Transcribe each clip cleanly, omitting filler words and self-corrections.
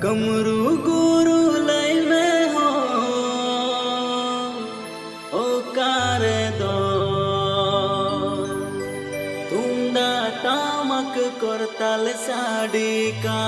गमरू गुरु लय में हो ओ कारे दो तुंडा टामक करताल साड़ी का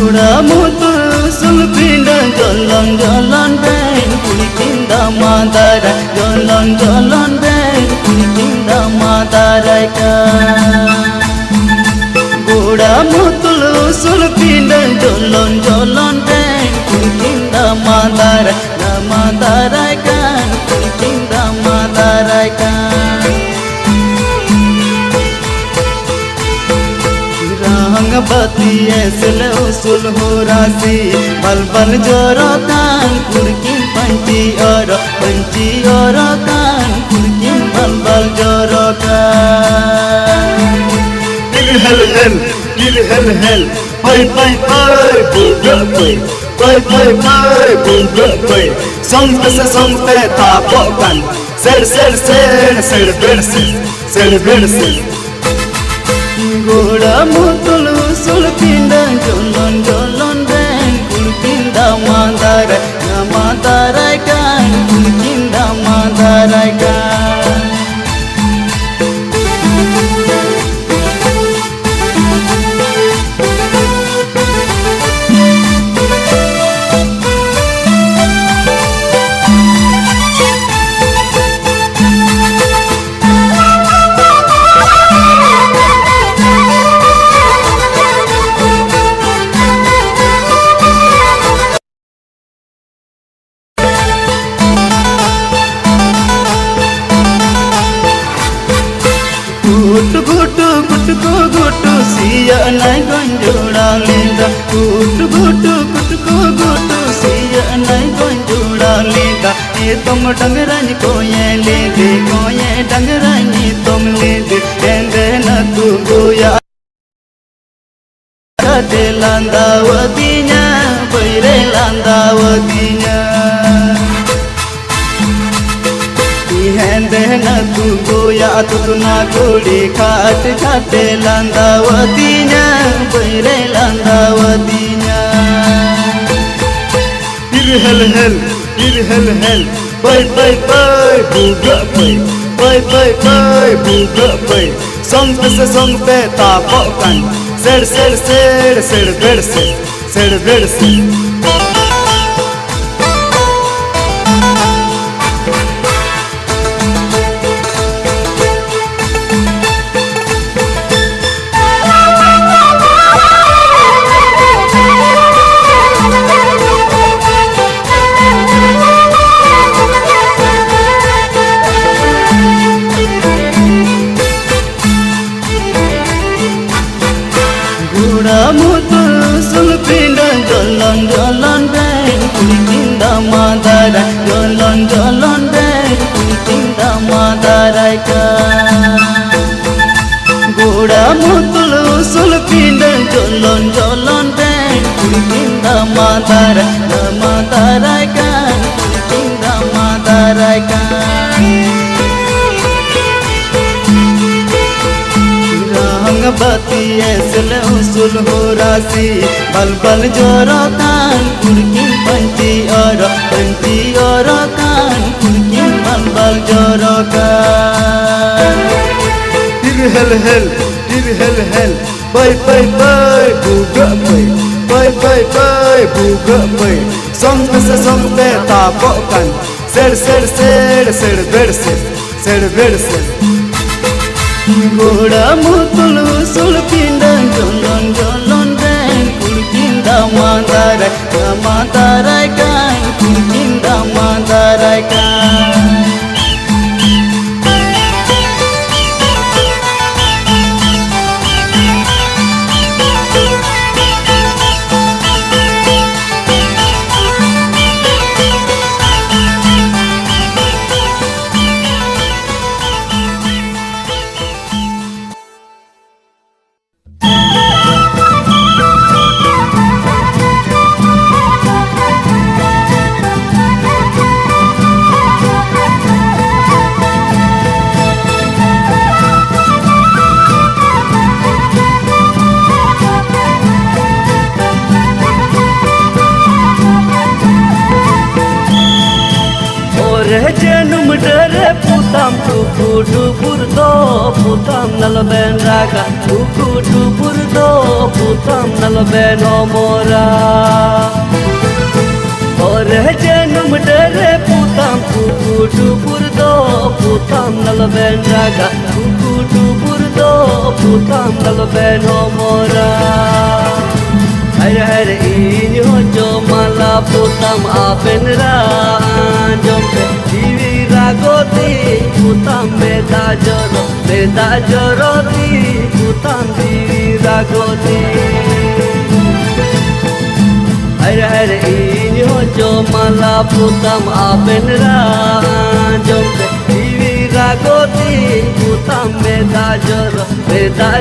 Goda mutul sulpinda jalan ben kulikinda madara jalan ben kulikinda madara ka Goda mutul sulpinda jalan ben kulikinda madara kan kulikinda madara ka बती ऐसे उसल हो राशि बल बल जोरो कान कुड़की पंची और कान कुड़की बल बल जोरो कान hel pai buga pai song pe ta pokan ser berse Goda mutul sulpinda jalan ben kulikinda madara kan kulikinda madara kan Gutu siya nai gonjoda linda Gutu siya nai gonjoda linda Ye tom dangarani koye dangarani tom lede Ende na tu goya Kade landa wadinya Baire landa wadinya Hende na tu goya tu na godi khate landa wadinya baire landa wadinya hel pai buga pai song pe ta pokan ser berse Goda mutul sulpinda jalan ben kulikinda madara jalan ben kulikinda madara ka Goda mutul sulpinda jalan ben kulikinda madara kan kulikinda madara ka बती ऐसे उसल हो राशि बल बल जोरो कान कुड़की पंची और कान कुड़की बल बल जोरो कान hel pai buga pai song pe ta pokan ser berse Goda mutul sulpinda jalan ben kulikinda madara kan kulikinda madara kan dubur do putam nalben raga dubur do putam nalben omora ore janum dere putam dubur do putam nalben raga dubur do putam nalben omora hare hare inyo jo mala putam aben ra jompe divi ragoti putam meda joroti putam divi ragoti hare hare inyo jo mala putam aben ra jompe divi ragoti putam meda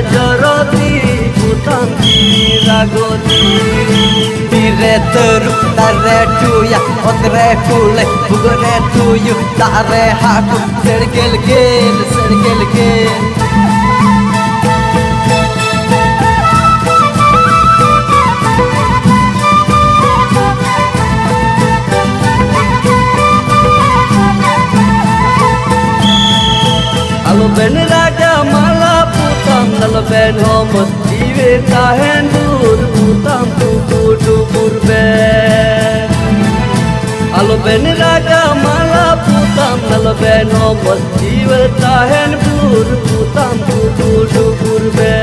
joroti putam divi ragoti Dire teruk tare tuya otre pule bugore tuyu tare haku sergel gel alo ben raga mala putam nal ben homot dive tahen dur putam dubur be alo ben raga mala putam nal ben homot dive tahen dur putam dubur be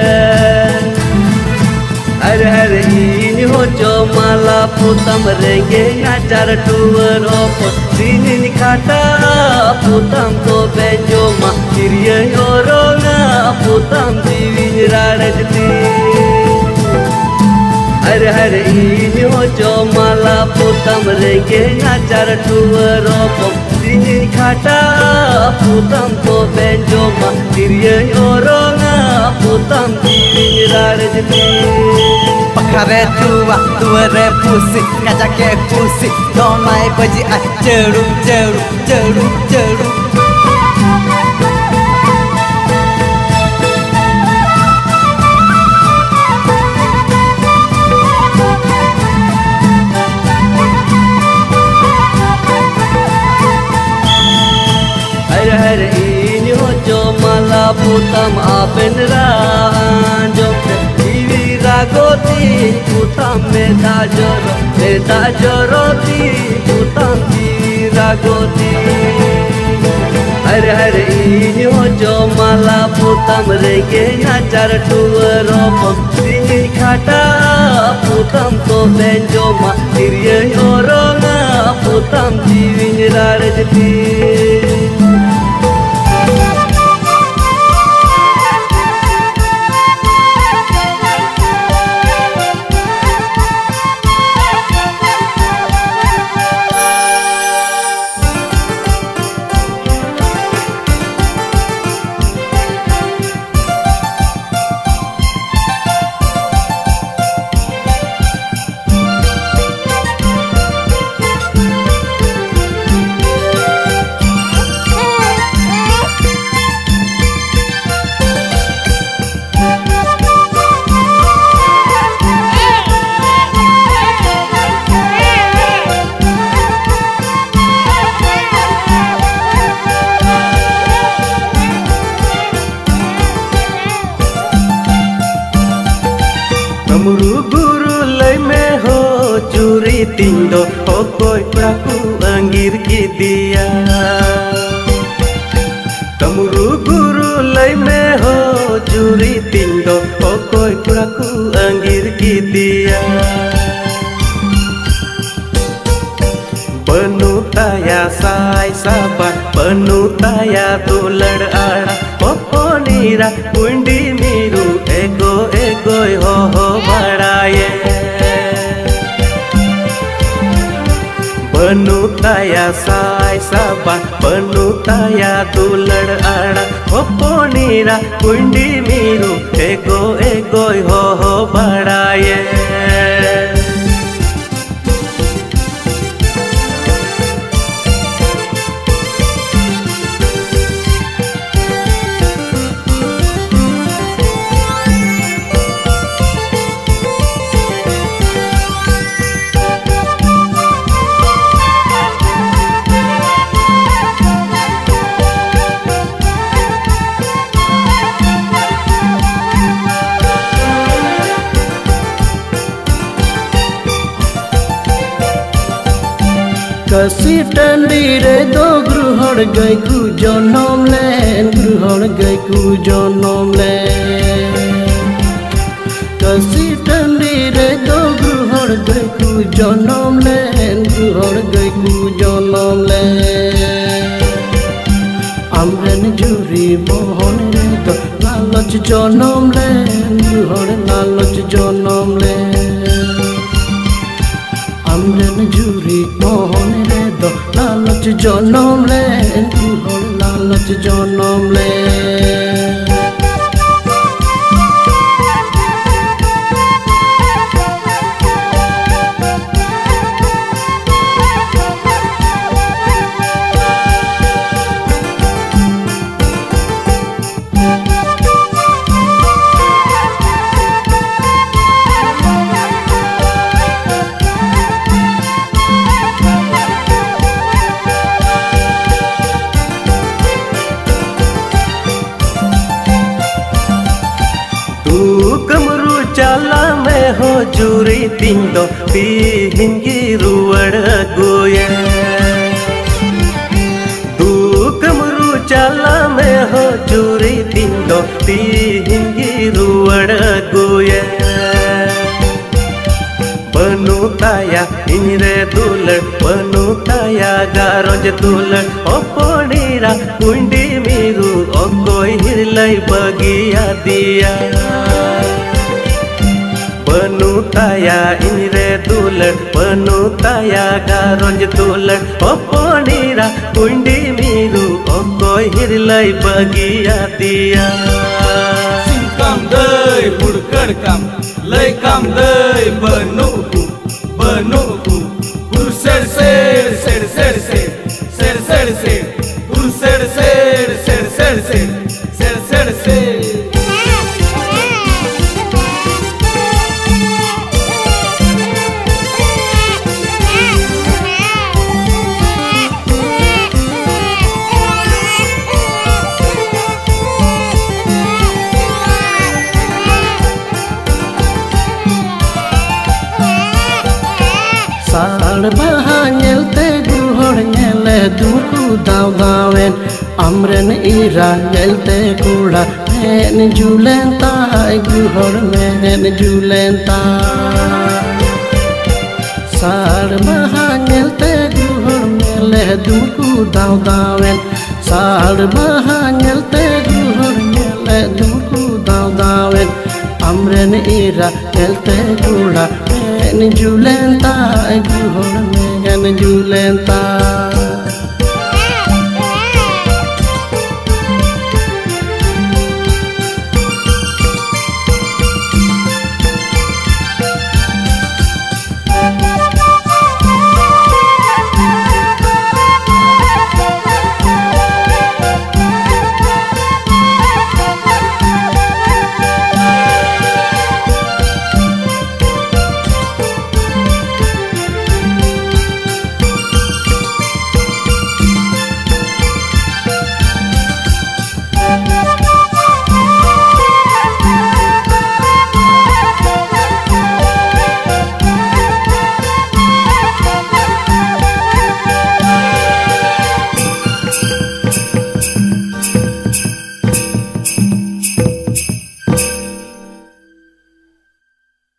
hare hare inyo jo mala putam renge najar tuwer opot dinin khata putam ko benjo ma kiriye oronga putam divi rarajti hare hare inyo jo mala putam renge najar tuwer opot dinin khata putam ko benjo ma kiriye oronga putam divi rarajti Pakare tua tuere pusi ngajake pusi donai baji jeru hare hare inyo jo mala putam aben ra jompe divi ragoti putam meda joroti putam divi ragoti hare hare inyo jo mala putam renge najar tuwer opot dini khata putam ko benjo ma kiriye oronga putam divi rarajti Namuru guru lay me ho curi tindo okoi praku anggir kidia Namuru guru lay me ho curi tindo okoi praku anggir kidia Penuh taya sai sabar penuh taya tulad ada poponira kundi miru ego ho badaye penuh taya sai sabar penuh taya tulad ada poponira kundi miru ego ho badaye Kasi tandi re do gruhor gai ku jonom len gruhor gai ku jonom len Kasi tandi re do gruhor gai ku jonom len gruhor gai ku jonom len Amren juri mohon re do laloch jonom len gruhor laloch jonom len Amren juri mohon re do laloch jonom len gruhor laloch jonom len Kamru चाला में हो jury तिंदो पीहिंगी रुवड़ गोया तू कमरू चाला में हो jury तिंदो पीहिंगी रुवड़ गोया बनु ताया इनरे दुलड़ बनु ताया गारोज दुलड़ ओपोनीरा कुंडी मीरू ओकोई हिरलाई बगिया दिया बनु ताया इनरे दुलड़ बनु ताया गारोज दुलड़ ओपोनीरा कुंडी मीरू ओकोई हिरलाई बगिया दिया Kam dei burkar kam lei kam dei benuku bur ser ser bur ser Sal bahanyel te gruhor nyele duku daw dawen Amren ira nyel te kula men julen ta gruhor men julen ta Sal bahanyel te gruhor nyele duku daw dawen Sal bahanyel te gruhor nyele duku daw dawen Amren ira nyel te kula men julen ta gruhor men julen ta